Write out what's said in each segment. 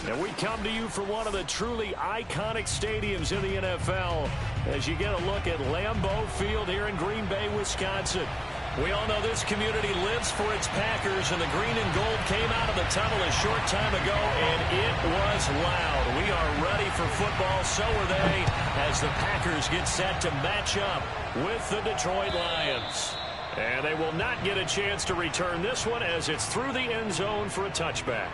And we come to you from one of the truly iconic stadiums in the NFL as you get a look at Lambeau Field here in Green Bay, Wisconsin. We all know this community lives for its Packers, and the green and gold came out of the tunnel a short time ago, and it was loud. We are ready for football, so are they, as the Packers get set to match up with the Detroit Lions. And they will not get a chance to return this one as it's through the end zone for a touchback.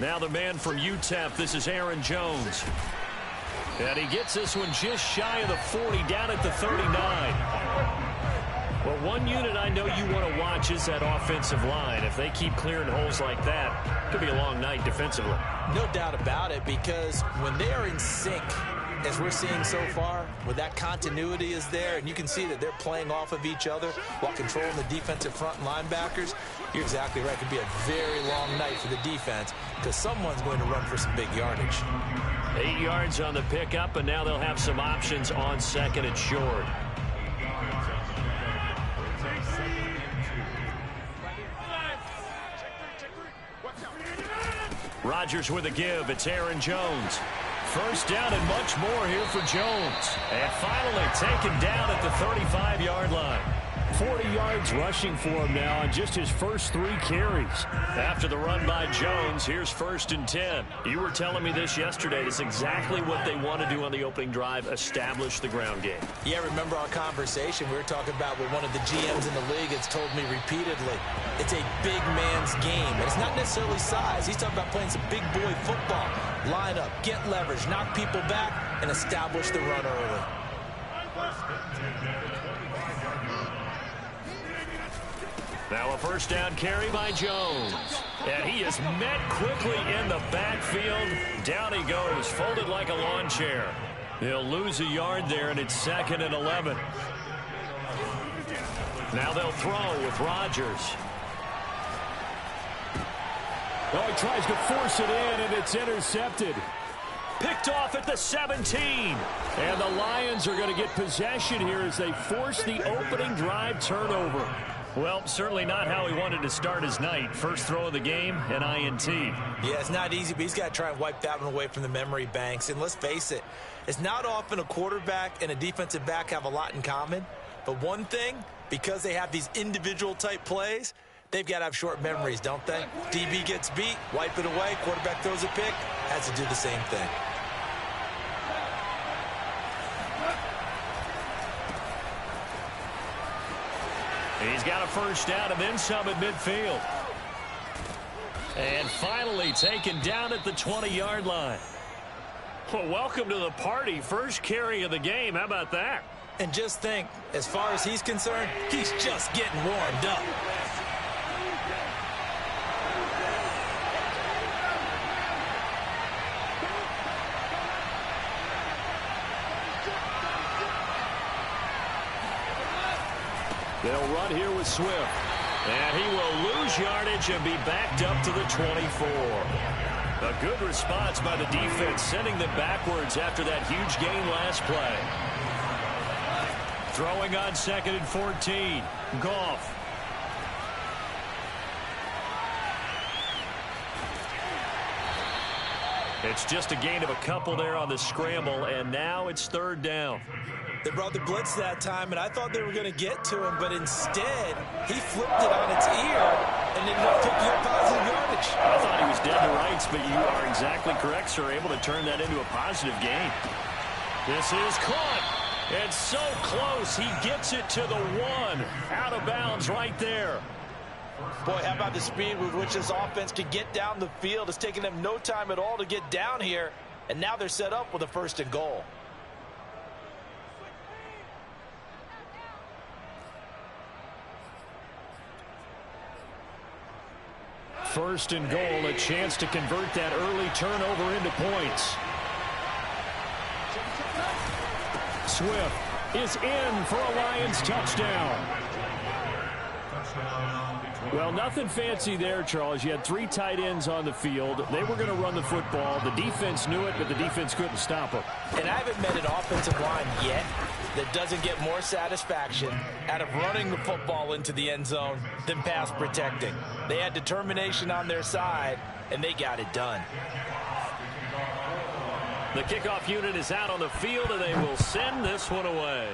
Now the man from UTEP, this is Aaron Jones. And he gets this one just shy of the 40, down at the 39. Well, one unit I know you want to watch is that offensive line. If they keep clearing holes like that, it could be a long night defensively. No doubt about it, because when they are in sync, as we're seeing so far, where that continuity is there, and you can see that they're playing off of each other while controlling the defensive front linebackers, you're exactly right. It could be a very long night for the defense because someone's going to run for some big yardage. 8 yards on the pickup, and now they'll have some options on second and short. Rodgers with a give. It's Aaron Jones. First down and much more here for Jones. And finally taken down at the 35-yard line. 40 yards rushing for him now on just his first 3 carries. After the run by Jones, here's 1st and 10. You were telling me this yesterday. That's exactly what they want to do on the opening drive, establish the ground game. Yeah, remember our conversation we were talking about with one of the GMs in the league has told me repeatedly, it's a big man's game. And it's not necessarily size. He's talking about playing some big boy football. Line up, get leverage, knock people back, and establish the run early. Now a first down carry by Jones. And he is met quickly in the backfield. Down he goes, folded like a lawn chair. He'll lose a yard there, and it's 2nd and 11. Now they'll throw with Rodgers. Oh, he tries to force it in, and it's intercepted. Picked off at the 17. And the Lions are going to get possession here as they force the opening drive turnover. Well, certainly not how he wanted to start his night. First throw of the game, an INT. Yeah, it's not easy, but he's got to try and wipe that one away from the memory banks. And let's face it, it's not often a quarterback and a defensive back have a lot in common. But one thing, because they have these individual type plays, they've got to have short memories, don't they? DB gets beat, wipe it away, quarterback throws a pick, has to do the same thing. He's got a first down and then some at midfield. And finally taken down at the 20-yard line. Well, welcome to the party. First carry of the game. How about that? And just think, as far as he's concerned, he's just getting warmed up. They'll run here with Swift. And he will lose yardage and be backed up to the 24. A good response by the defense, sending them backwards after that huge gain last play. Throwing on 2nd and 14. Goff. It's just a gain of a couple there on the scramble, and now it's 3rd down. They brought the blitz that time, and I thought they were going to get to him, but instead, he flipped it on its ear and ended up picking up positive yardage. I thought he was dead to rights, but you are exactly correct, sir. Able to turn that into a positive gain. This is caught. And so close, he gets it to the 1. Out of bounds right there. Boy, how about the speed with which this offense can get down the field? It's taken them no time at all to get down here, and now they're set up with a 1st and goal. First and goal, a chance to convert that early turnover into points. Swift is in for a Lions touchdown. Well, nothing fancy there, Charles. You had 3 tight ends on the field. They were going to run the football. The defense knew it, but the defense couldn't stop them. And I haven't met an offensive line yet that doesn't get more satisfaction out of running the football into the end zone than pass protecting. They had determination on their side, and they got it done. The kickoff unit is out on the field, and they will send this one away.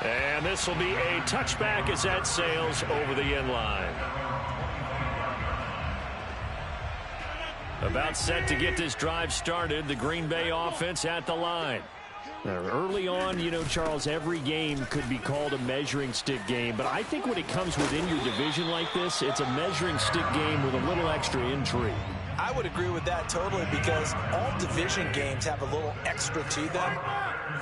And this will be a touchback as that sails over the end line. About set to get this drive started, the Green Bay offense at the line. Now, early on, you know, Charles, every game could be called a measuring stick game, but I think when it comes within your division like this, it's a measuring stick game with a little extra intrigue. I would agree with that totally, because all division games have a little extra to them.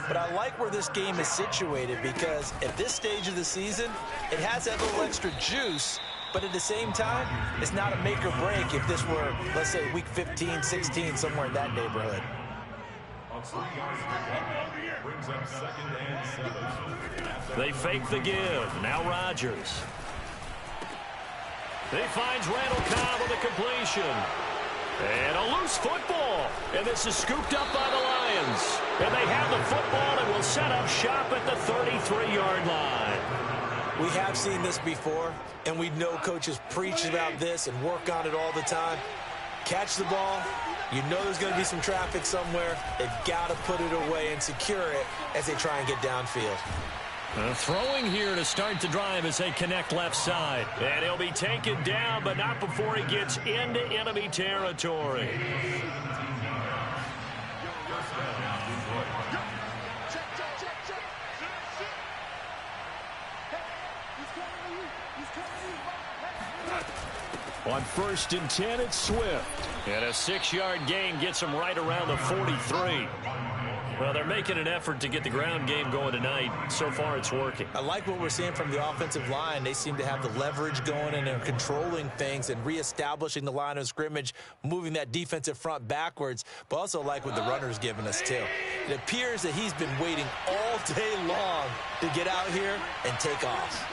But I like where this game is situated, because at this stage of the season, it has that little extra juice, but at the same time, it's not a make or break if this were, let's say, week 15, 16, somewhere in that neighborhood. They fake the give. Now Rodgers. He finds Randall Cobb with a completion. And a loose football. And this is scooped up by the Lions. And they have the football and will set up shop at the 33-yard line. We have seen this before, and we know coaches preach about this and work on it all the time. Catch the ball. You know there's going to be some traffic somewhere. They've got to put it away and secure it as they try and get downfield. Throwing here to start the drive as they connect left side. And he'll be taken down, but not before he gets into enemy territory. On 1st and 10, it's Swift. And a 6-yard gain gets him right around the 43. Well, they're making an effort to get the ground game going tonight. So far, it's working. I like what we're seeing from the offensive line. They seem to have the leverage going, and they're controlling things and reestablishing the line of scrimmage, moving that defensive front backwards, but also like what the runner's giving us, too. It appears that he's been waiting all day long to get out here and take off.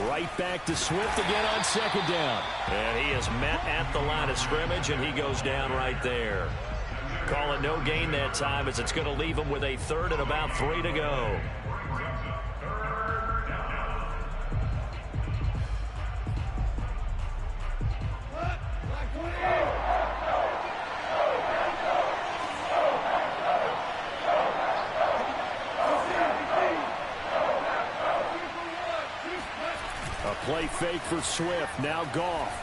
Right back to Swift again on 2nd down. And he is met at the line of scrimmage, and he goes down right there. Call it no gain that time, as it's going to leave him with a 3rd and about 3 to go. A play fake for Swift. Now Goff.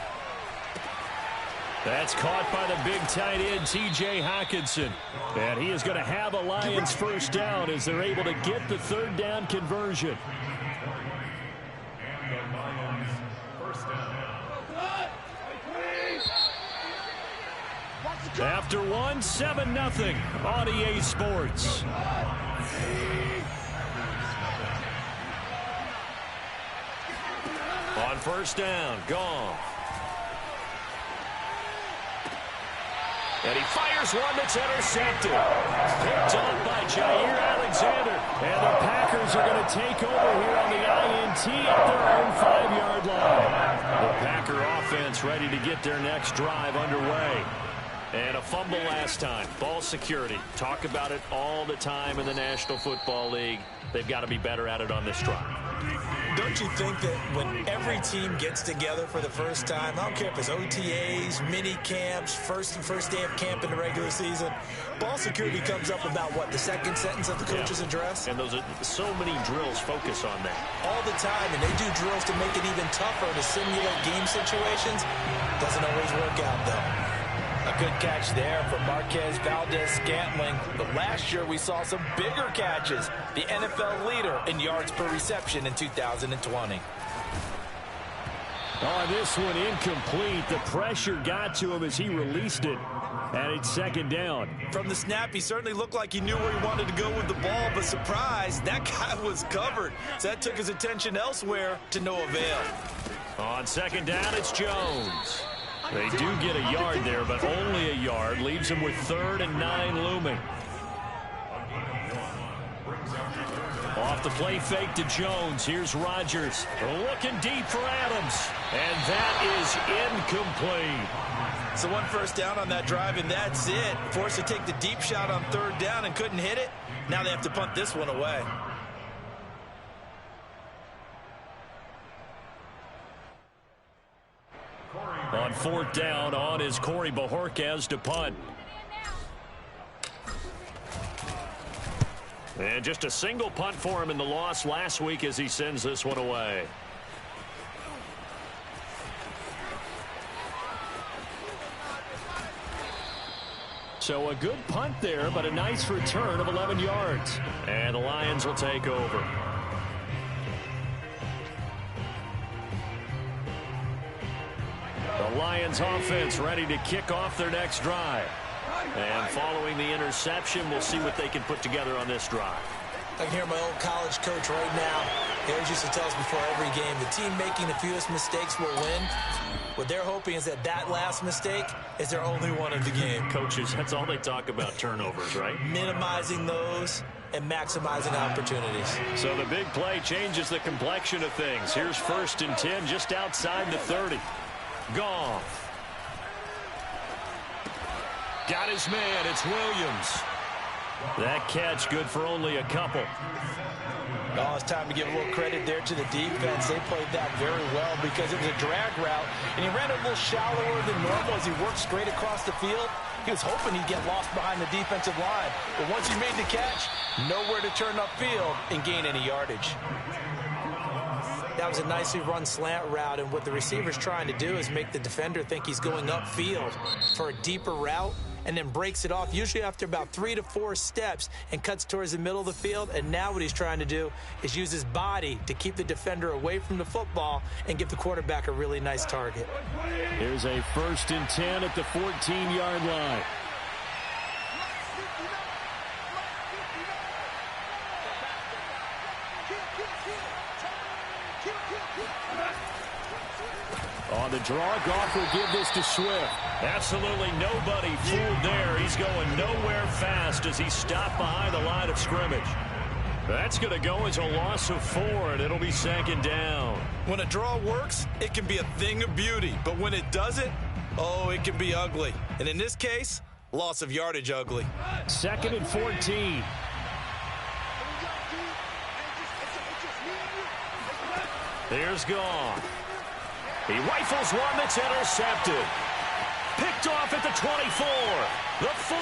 That's caught by the big tight end, T.J. Hockenson. And he is going to have a Lions 1st down as they're able to get the 3rd down conversion. After 1, 7-0 on EA Sports. On 1st down, Goff. And he fires one that's intercepted. Picked off by Jair Alexander. And the Packers are going to take over here on the INT at their own 5-yard line. The Packer offense ready to get their next drive underway. And a fumble last time. Ball security. Talk about it all the time in the National Football League. They've got to be better at it on this drive. Don't you think that when every team gets together for the first time, I don't care if it's OTAs, mini camps, first day of camp in the regular season, ball security comes up about, what, the 2nd sentence of the coach's address? And those are so many drills focus on that. All the time, and they do drills to make it even tougher to simulate game situations. Doesn't always work out, though. A good catch there from Marquez Valdez-Scantling. But last year we saw some bigger catches. The NFL leader in yards per reception in 2020. Oh, this one incomplete. The pressure got to him as he released it. And it's 2nd down. From the snap, he certainly looked like he knew where he wanted to go with the ball. But surprise, that guy was covered. So that took his attention elsewhere to no avail. On 2nd down, it's Jones. They do get a yard there, but only a yard. Leaves them with 3rd and 9 looming. off the play fake to Jones. Here's Rodgers looking deep for Adams. And that is incomplete. So 1 first down on that drive, and that's it. Forced to take the deep shot on 3rd down and couldn't hit it. Now they have to punt this one away. On 4th down, on is Corey Bojorquez to punt. And just a single punt for him in the loss last week as he sends this one away. So a good punt there, but a nice return of 11 yards. And the Lions will take over. The Lions offense ready to kick off their next drive. And following the interception, we'll see what they can put together on this drive. I can hear my old college coach right now. He always used to tell us before every game, the team making the fewest mistakes will win. What they're hoping is that that last mistake is their only one of the game. Coaches, that's all they talk about, turnovers, right? Minimizing those and maximizing opportunities. So the big play changes the complexion of things. Here's 1st and 10 just outside the 30. Goff. Got his man. It's Williams. That catch good for only a couple. Oh, it's time to give a little credit there to the defense. They played that very well because it was a drag route, and he ran a little shallower than normal as he worked straight across the field. He was hoping he'd get lost behind the defensive line, but once he made the catch, nowhere to turn upfield and gain any yardage. That was a nicely run slant route, and what the receiver's trying to do is make the defender think he's going upfield for a deeper route, and then breaks it off, usually after about 3 to 4 steps, and cuts towards the middle of the field. And now what he's trying to do is use his body to keep the defender away from the football and give the quarterback a really nice target. Here's a 1st and 10 at the 14-yard line. On the draw, Goff will give this to Swift. Absolutely nobody fooled there. He's going nowhere fast as he stopped behind the line of scrimmage. That's going to go as a loss of 4, and it'll be 2nd down. When a draw works, it can be a thing of beauty. But when it doesn't, oh, it can be ugly. And in this case, loss of yardage ugly. 2nd and 14. Here's Goff. He rifles one that's intercepted. Picked off at the 24, the 40,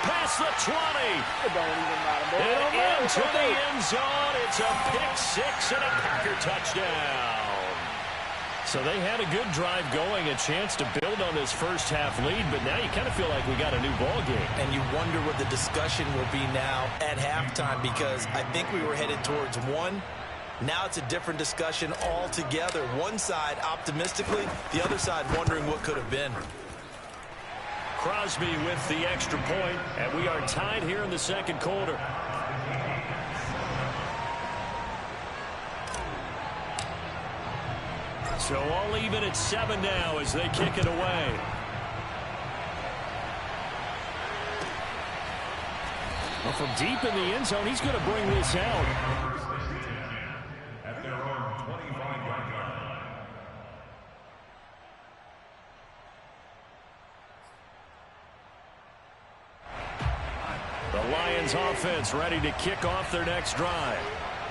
past the 20, and into the end zone. It's a pick-6 and a Packer touchdown. So they had a good drive going, a chance to build on this first half lead, but now you kind of feel like we got a new ball game. And you wonder what the discussion will be now at halftime, because I think we were headed towards one. Now it's a different discussion altogether. One side optimistically, the other side wondering what could have been. Crosby with the extra point, and we are tied here in the 2nd quarter. So all even at 7 now as they kick it away. Well, from deep in the end zone, he's going to bring this out. Lions offense ready to kick off their next drive.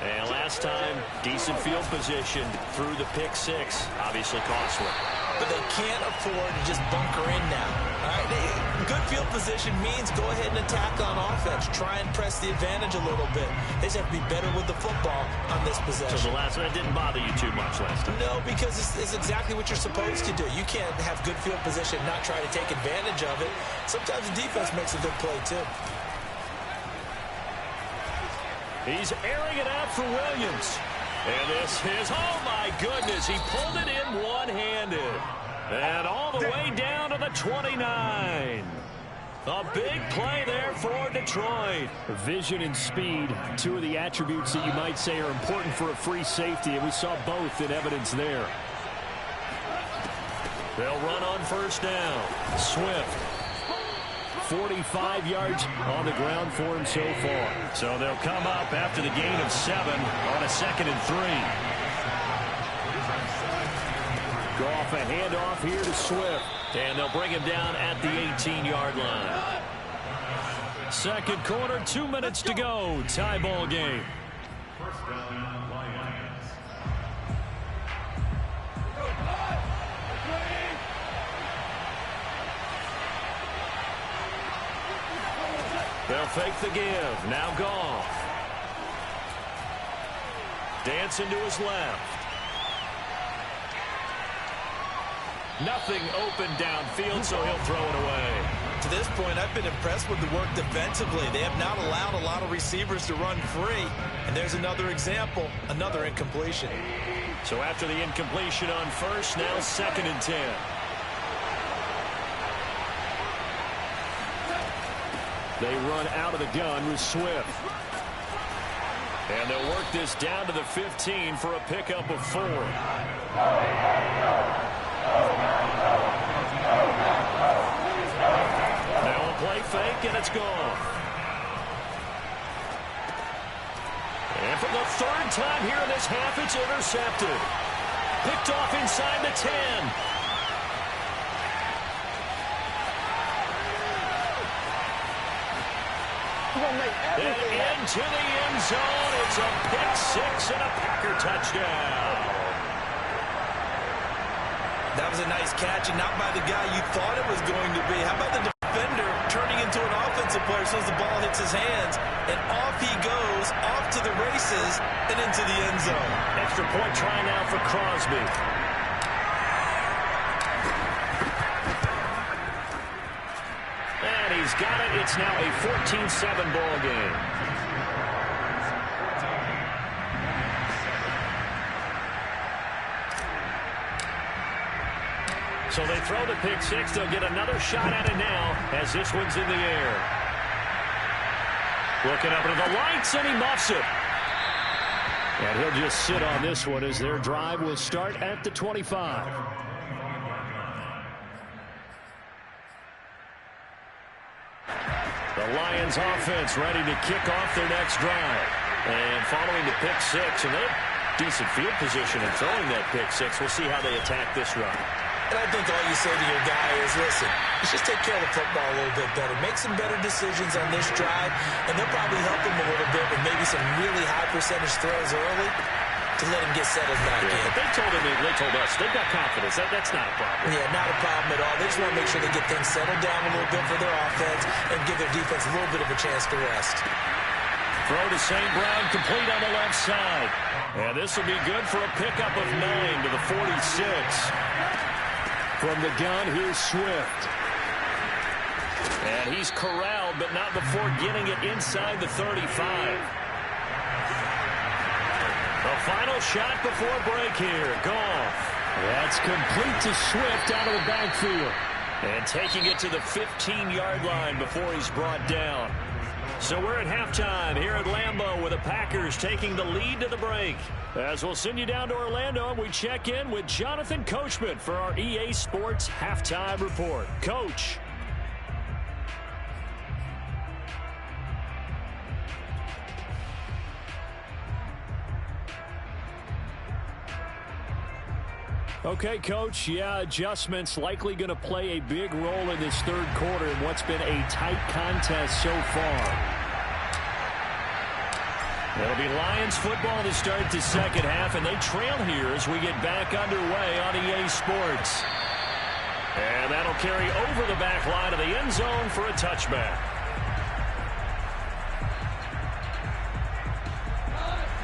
And last time, decent field position through the pick-6. Obviously costly. But they can't afford to just bunker in now. All right? Good field position means go ahead and attack on offense. Try and press the advantage a little bit. They just have to be better with the football on this possession. So the last one didn't bother you too much last time? No, because it's exactly what you're supposed to do. You can't have good field position and not try to take advantage of it. Sometimes the defense makes a good play, too. He's airing it out for Williams. And this is, oh my goodness, he pulled it in one-handed. And all the way down to the 29. A big play there for Detroit. Vision and speed, two of the attributes that you might say are important for a free safety, and we saw both in evidence there. They'll run on 1st down. Swift 45 yards on the ground for him so far. So they'll come up after the gain of 7 on a 2nd and 3. Goff a handoff here to Swift. And they'll bring him down at the 18-yard line. Second quarter, 2 minutes to go. Tie ball game. They'll fake the give. Now Goff. Dancing to his left. Nothing open downfield, so he'll throw it away. To this point, I've been impressed with the work defensively. They have not allowed a lot of receivers to run free. And there's another example, another incompletion. So after the incompletion on first, now 2nd and 10. They run out of the gun with Swift. And they'll work this down to the 15 for a pickup of 4. Now a play fake, and it's gone. And for the 3rd time here in this half, it's intercepted. Picked off inside the 10. And into the end zone. It's a pick 6 and a Packer touchdown. That was a nice catch, and not by the guy you thought it was going to be. How about the defender turning into an offensive player as soon as the ball hits his hands? And off he goes, off to the races, and into the end zone. Extra point try now for Crosby. And he's got it. It's now a 14-7 ball game. So they throw the pick 6. They'll get another shot at it now as this one's in the air. Looking up into the lights, and he muffs it. And he'll just sit on this one as their drive will start at the 25. The Lions offense ready to kick off their next drive. And following the pick 6, and they have decent field position in throwing that pick 6. We'll see how they attack this run. And I think all you say to your guy is, listen, let's just take care of the football a little bit better. Make some better decisions on this drive, and they'll probably help him a little bit with maybe some really high percentage throws early to let him get settled back in. They told us they've got confidence. That's not a problem. Yeah, not a problem at all. They just want to make sure they get things settled down a little bit for their offense and give their defense a little bit of a chance to rest. Throw to St. Brown, complete on the left side. And this will be good for a pickup of 9 to the 46. From the gun, here's Swift. And he's corralled, but not before getting it inside the 35. The final shot before break here. Goff. That's complete to Swift out of the backfield. And taking it to the 15-yard line before he's brought down. So we're at halftime here at Lambeau with the Packers taking the lead to the break. As we'll send you down to Orlando, and we check in with Jonathan Coachman for our EA Sports Halftime Report. Coach. Okay, Coach, yeah, adjustments likely going to play a big role in this third quarter in what's been a tight contest so far. It'll be Lions football to start the second half, and they trail here as we get back underway on EA Sports. And that'll carry over the back line of the end zone for a touchback.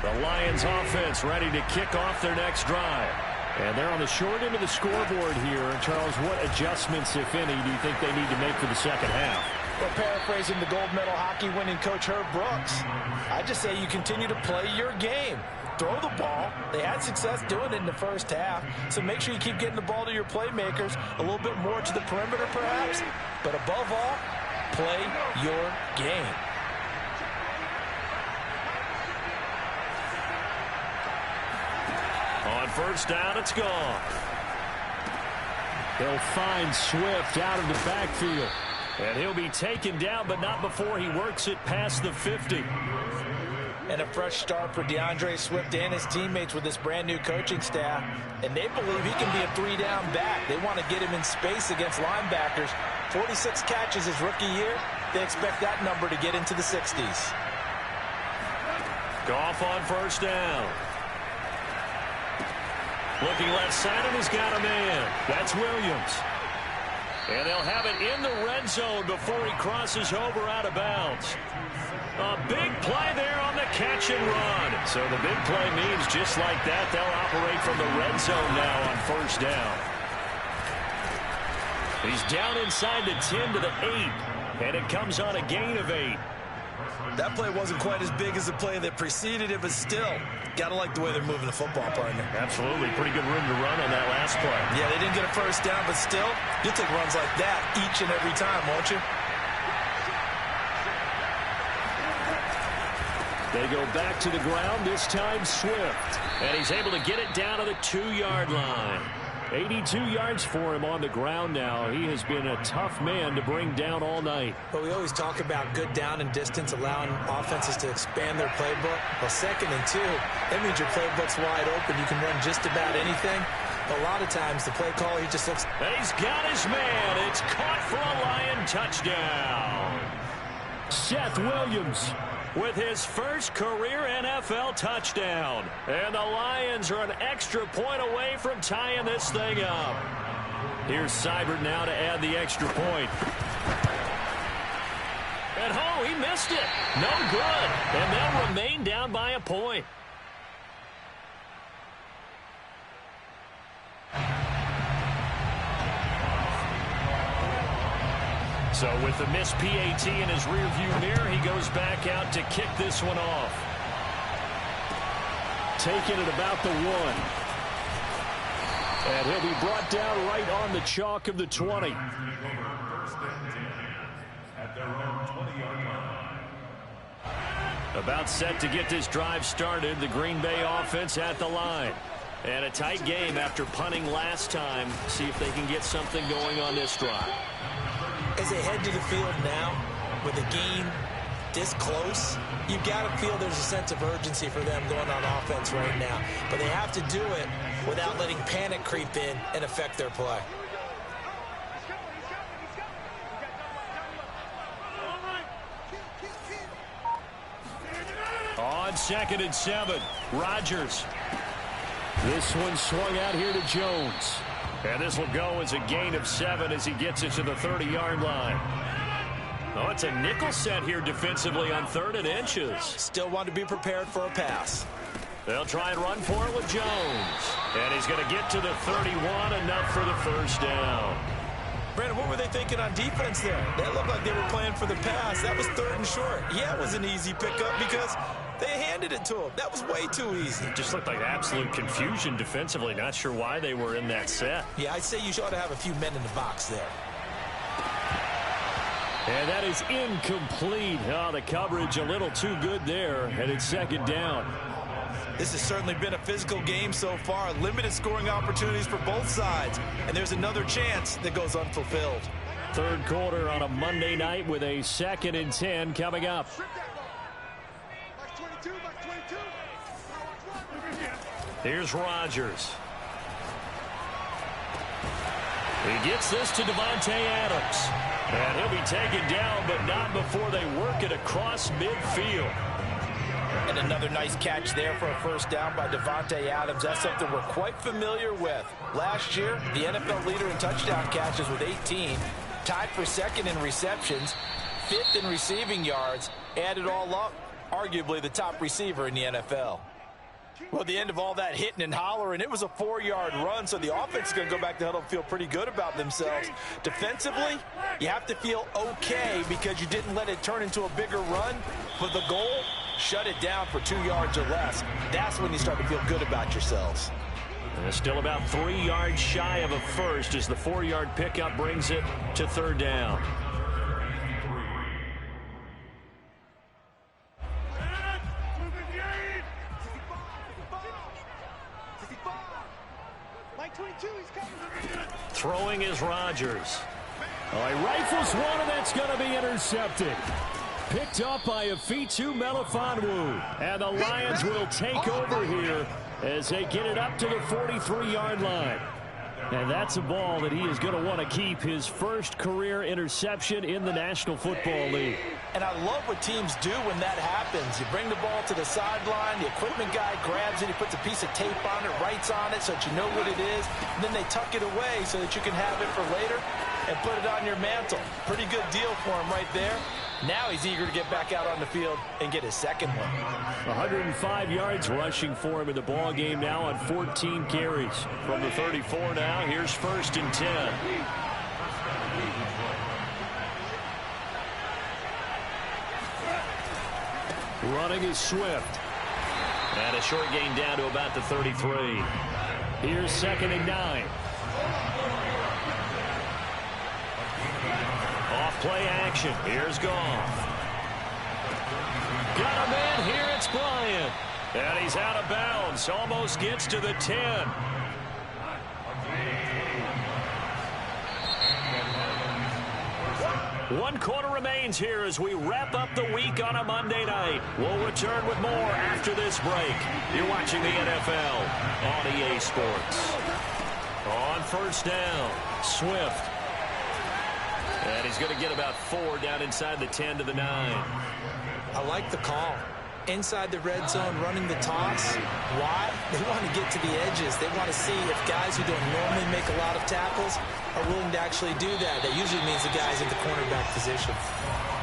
The Lions offense ready to kick off their next drive. And they're on the short end of the scoreboard here. And Charles, what adjustments, if any, do you think they need to make for the second half? Well, paraphrasing the gold medal hockey winning coach Herb Brooks, I just say you continue to play your game. Throw the ball. They had success doing it in the first half. So make sure you keep getting the ball to your playmakers, a little bit more to the perimeter perhaps. But above all, play your game. On first down, it's gone. They'll find Swift out of the backfield. And he'll be taken down, but not before he works it past the 50. And a fresh start for DeAndre Swift and his teammates with this brand-new coaching staff. And they believe he can be a three-down back. They want to get him in space against linebackers. 46 catches his rookie year. They expect that number to get into the 60s. Goff on first down. Looking left side, and he's got a man. That's Williams. And they'll have it in the red zone before he crosses over out of bounds. A big play there on the catch and run. So the big play means just like that, they'll operate from the red zone now on first down. He's down inside the 10 to the 8, and it comes on a gain of 8. That play wasn't quite as big as the play that preceded it, but still, got to like the way they're moving the football, partner. Absolutely. Pretty good room to run on that last play. Yeah, they didn't get a first down, but still, you'll take runs like that each and every time, won't you? They go back to the ground, this time Swift. And he's able to get it down to the 2-yard line. 82 yards for him on the ground now. He has been a tough man to bring down all night. But we always talk about good down and distance, allowing offenses to expand their playbook. Well, 2nd and 2, that means your playbook's wide open. You can run just about anything. But a lot of times, the play call, he just looks... He's got his man. It's caught for a Lion touchdown. Seth Williams with his first career NFL touchdown. And the Lions are an extra point away from tying this thing up. Here's Seibert now to add the extra point. And oh, he missed it. No good. And they'll remain down by a point. So with the missed PAT in his rearview mirror, he goes back out to kick this one off. Taking it about the 1. And he'll be brought down right on the chalk of the 20. About set to get this drive started, the Green Bay offense at the line. And a tight game after punting last time. See if they can get something going on this drive. As they head to the field now, with the game this close, you've got to feel there's a sense of urgency for them going on offense right now. But they have to do it without letting panic creep in and affect their play. On 2nd and 7, Rodgers. This one swung out here to Jones. And this will go as a gain of 7 as he gets it to the 30-yard line. Oh, it's a nickel set here defensively on 3rd and inches. Still want to be prepared for a pass. They'll try and run for it with Jones. And he's going to get to the 31, enough for the first down. Brandon, what were they thinking on defense there? They looked like they were playing for the pass. That was 3rd and short. Yeah, it was an easy pickup because they handed it to him. That was way too easy. It just looked like absolute confusion defensively. Not sure why they were in that set. Yeah, I'd say you ought to have a few men in the box there. And that is incomplete. Oh, the coverage a little too good there. And it's 2nd down. This has certainly been a physical game so far. Limited scoring opportunities for both sides. And there's another chance that goes unfulfilled. 3rd quarter on a Monday night with a 2nd and 10 coming up. Here's Rodgers. He gets this to Davante Adams. And he'll be taken down, but not before they work it across midfield. And another nice catch there for a first down by Davante Adams. That's something we're quite familiar with. Last year, the NFL leader in touchdown catches with 18. Tied for 2nd in receptions. 5th in receiving yards. Add it all up, arguably the top receiver in the NFL. Well, at the end of all that hitting and hollering, it was a 4-yard run, so the offense is going to go back to huddle and feel pretty good about themselves. Defensively, you have to feel okay because you didn't let it turn into a bigger run, but the goal, shut it down for 2 yards or less. That's when you start to feel good about yourselves. And it's still about 3 yards shy of a first as the 4-yard pickup brings it to 3rd down. Throwing is Rodgers. Oh, he rifles one, and that's going to be intercepted. Picked up by Afitu Melifonwu. And the Lions will take over here as they get it up to the 43-yard line. And that's a ball that he is going to want to keep, his first career interception in the National Football League. And I love what teams do when that happens. You bring the ball to the sideline, the equipment guy grabs it, he puts a piece of tape on it, writes on it so that you know what it is, and then they tuck it away so that you can have it for later and put it on your mantle. Pretty good deal for him right there. Now he's eager to get back out on the field and get his second one. 105 yards rushing for him in the ball game now on 14 carries. From the 34 now, here's 1st and 10. Running is Swift. And a short gain down to about the 33. Here's 2nd and 9. Off-play action. Here's Goff. Got a man here. It's Bryant. And he's out of bounds. Almost gets to the 10. One quarter remains here as we wrap up the week on a Monday night. We'll return with more after this break. You're watching the NFL on EA Sports. On 1st down, Swift. And he's going to get about 4 down inside the 10 to the 9. I like the call. Inside the red zone, running the toss. Why? They want to get to the edges. They want to see if guys who don't normally make a lot of tackles are willing to actually do that. That usually means the guys in the cornerback position.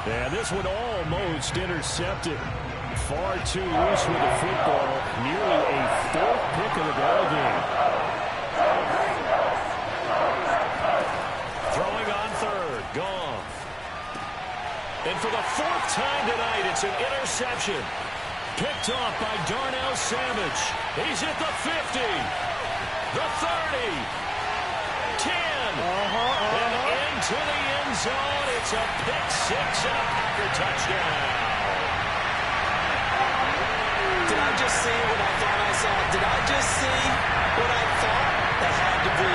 Yeah, this one almost intercepted. Far too loose with the football. Nearly a 4th pick of the ball game. Throwing on 3rd. Goff. And for the 4th time tonight, it's an interception. Picked off by Darnell Savage. He's at the 50. The 30. 10. And into the end zone. It's a pick 6 and a Packer touchdown. Did I just see what I thought I saw? Did I just see what I thought? That had to be.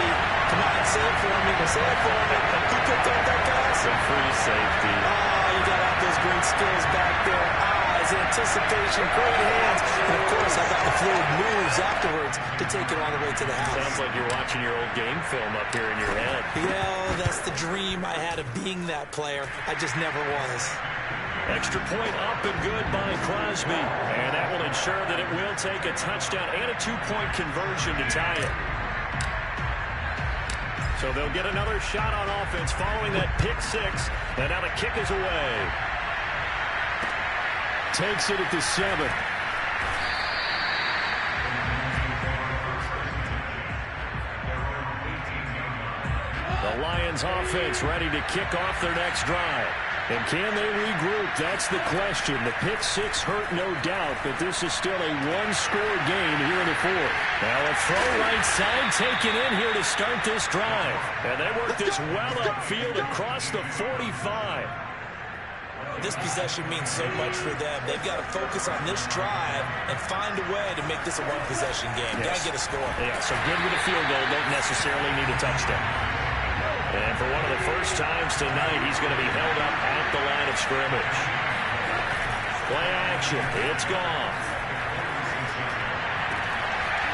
Come on, say it for me. Say it for me. Who picked up that pass? A free safety. Oh, you got to have those great skills back there. Eyes, anticipation, great hands. And, of course, I got the fluid moves afterwards to take it all the way to the house. Sounds like you're watching your old game film up here in your head. Yeah, that's the dream I had of being that player. I just never was. Extra point up and good by Crosby. And that will ensure that it will take a touchdown and a 2-point conversion to tie it. So they'll get another shot on offense following that pick 6. And now the kick is away. Takes it at the 7. The Lions offense ready to kick off their next drive. And can they regroup? That's the question. The pick 6 hurt, no doubt, but this is still a one-score game here in the 4th. Now a throw right side taken in here to start this drive. And they work this well upfield across the 45. This possession means so much for them. They've got to focus on this drive and find a way to make this a one-possession game. Yes. Got to get a score. Yeah, so good with a field goal. Don't necessarily need a touchdown. And for one of the first times tonight, he's going to be held up at the line of scrimmage. Play action. It's Goff.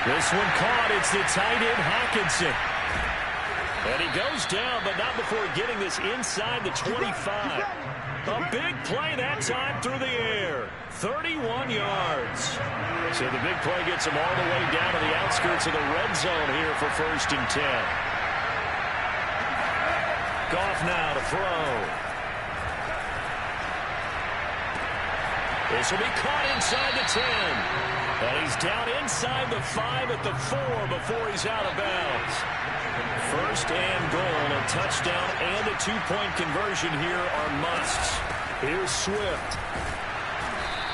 This one caught. It's the tight end, Hockenson. And he goes down, but not before getting this inside the 25. A big play that time through the air. 31 yards. So the big play gets him all the way down to the outskirts of the red zone here for 1st and 10. Goff now to throw. This will be caught inside the 10. And he's down inside the 5 at the 4 before he's out of bounds. 1st and goal, a touchdown and a 2-point conversion here are musts. Here's Swift.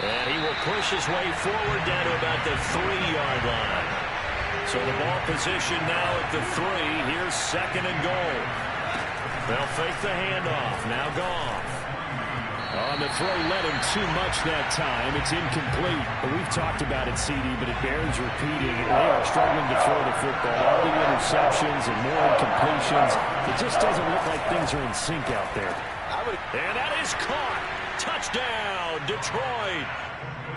And he will push his way forward down to about the 3-yard line. So the ball position now at the 3. Here's 2nd and goal. They'll fake the handoff. Now Goff. On the throw, led him too much that time. It's incomplete. But we've talked about it, CD, but it bears repeating. They are struggling to throw the football. All the interceptions and more incompletions. It just doesn't look like things are in sync out there. And that is caught. Touchdown, Detroit.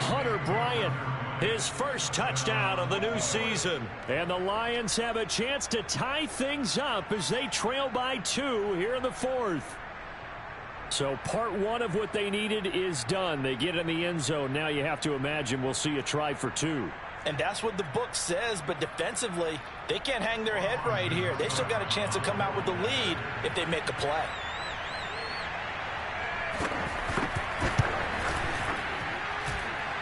Hunter Bryant, his first touchdown of the new season. And the Lions have a chance to tie things up as they trail by 2 here in the 4th. So part 1 of what they needed is done. They get in the end zone. Now you have to imagine we'll see a try for 2. And that's what the book says, but defensively, they can't hang their head right here. They still got a chance to come out with the lead if they make a play.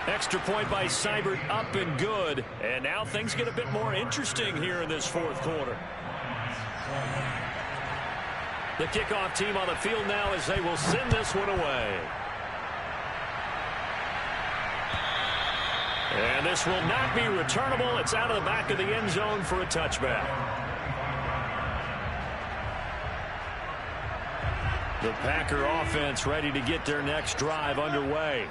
Extra point by Seibert, up and good. And now things get a bit more interesting here in this 4th quarter. The kickoff team on the field now as they will send this one away. And this will not be returnable. It's out of the back of the end zone for a touchback. The Packer offense ready to get their next drive underway.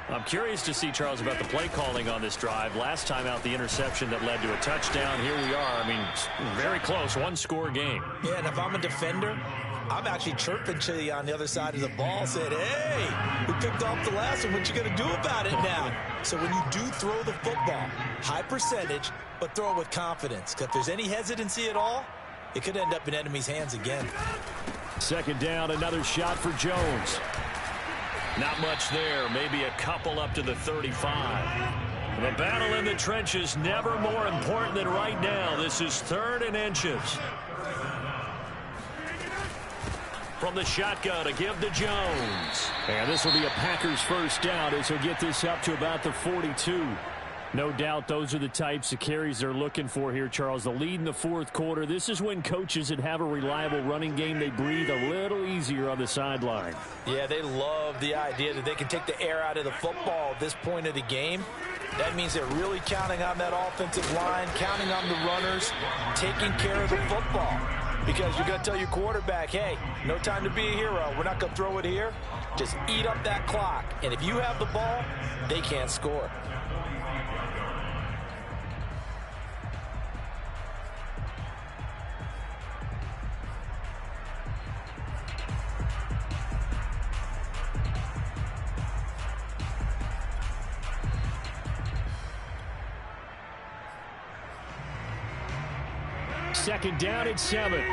I'm curious to see, Charles, about the play calling on this drive. Last time out, the interception that led to a touchdown. Here we are. I mean, very close, 1-score game. Yeah, and if I'm a defender, I'm actually chirping to you on the other side of the ball, saying, hey, we picked off the last one. What you going to do about it now? So when you do throw the football, high percentage, but throw it with confidence. Because if there's any hesitancy at all, it could end up in enemy's hands again. Second down, another shot for Jones. Not much there, maybe a couple up to the 35. The battle in the trenches never more important than right now. This is 3rd and inches. From the shotgun to give to Jones. And this will be a Packers first down as he'll get this up to about the 42. No doubt those are the types of carries they're looking for here, Charles. The lead in the 4th quarter. This is when coaches that have a reliable running game, they breathe a little easier on the sideline. Yeah, they love the idea that they can take the air out of the football at this point of the game. That means they're really counting on that offensive line, counting on the runners, taking care of the football. Because you're going to tell your quarterback, hey, no time to be a hero. We're not going to throw it here. Just eat up that clock. And if you have the ball, they can't score. Second down at 7.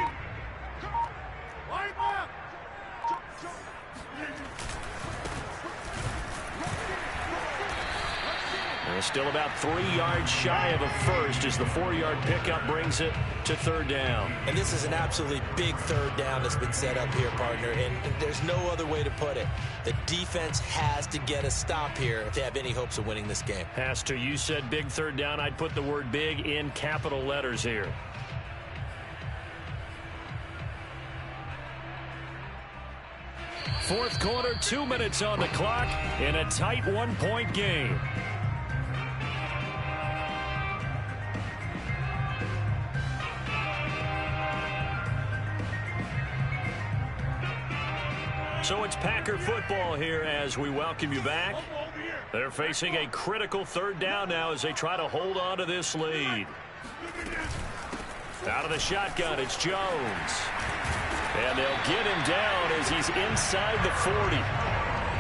And still about 3 yards shy of a first as the 4-yard pickup brings it to 3rd down. And this is an absolutely big 3rd down that's been set up here, partner. And there's no other way to put it. The defense has to get a stop here if they have any hopes of winning this game. Has to. You said big 3rd down. I'd put the word big in capital letters here. Fourth quarter, 2 minutes on the clock in a tight 1-point game. So it's Packer football here as we welcome you back. They're facing a critical 3rd down now as they try to hold on to this lead. Out of the shotgun, it's Jones. And they'll get him down as he's inside the 40.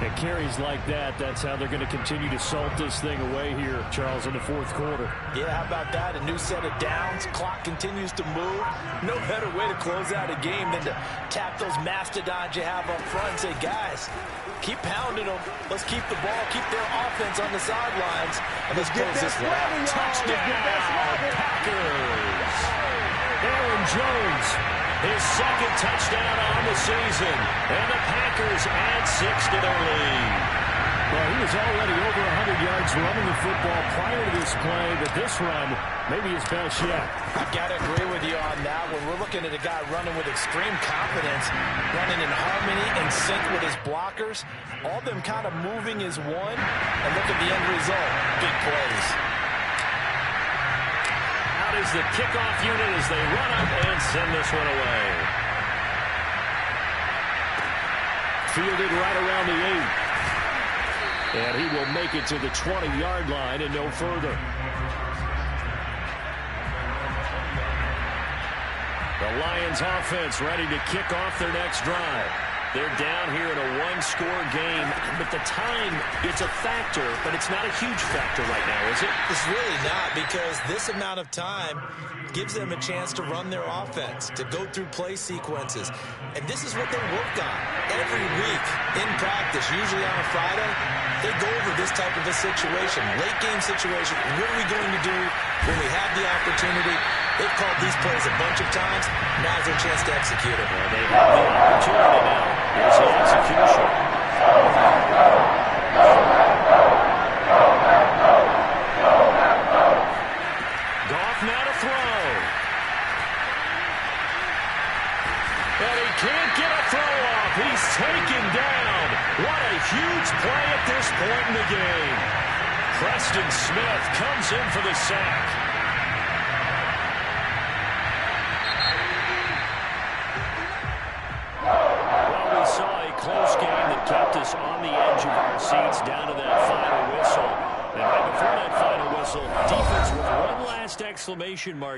It carries like that. That's how they're going to continue to salt this thing away here, Charles, in the 4th quarter. Yeah, how about that? A new set of downs. Clock continues to move. No better way to close out a game than to tap those mastodons you have up front and say, guys, keep pounding them. Let's keep the ball, keep their offense on the sidelines, and let's close this one out. Touchdown, Packers. Aaron Jones, his 2nd touchdown on the season, and the Packers add 6 to their lead. Well, he was already over 100 yards running the football prior to this play, but this run may be his best yet. I've got to agree with you on that one. We're looking at a guy running with extreme confidence, running in harmony and sync with his blockers, all of them kind of moving as one, and look at the end result. Big plays. Out is the kickoff unit as they run up and send this one away. Fielded right around the 8. And he will make it to the 20-yard line and no further. The Lions offense ready to kick off their next drive. They're down here in a one-score game, but the time, it's a factor, but it's not a huge factor right now, is it? It's really not, because this amount of time gives them a chance to run their offense, to go through play sequences. And this is what they work on every week in practice, usually on a Friday. They go over this type of a situation, late-game situation. What are we going to do when we have the opportunity? They've called these plays a bunch of times. Now's their chance to execute it. Well, they have the opportunity now. Here's the execution. Goff now to throw. And he can't get a throw off. He's taken down. What a huge play at this point in the game. Preston Smith comes in for the sack. Close game that kept us on the edge of our seats down to that final whistle. And right before that final whistle, defense with one last exclamation mark.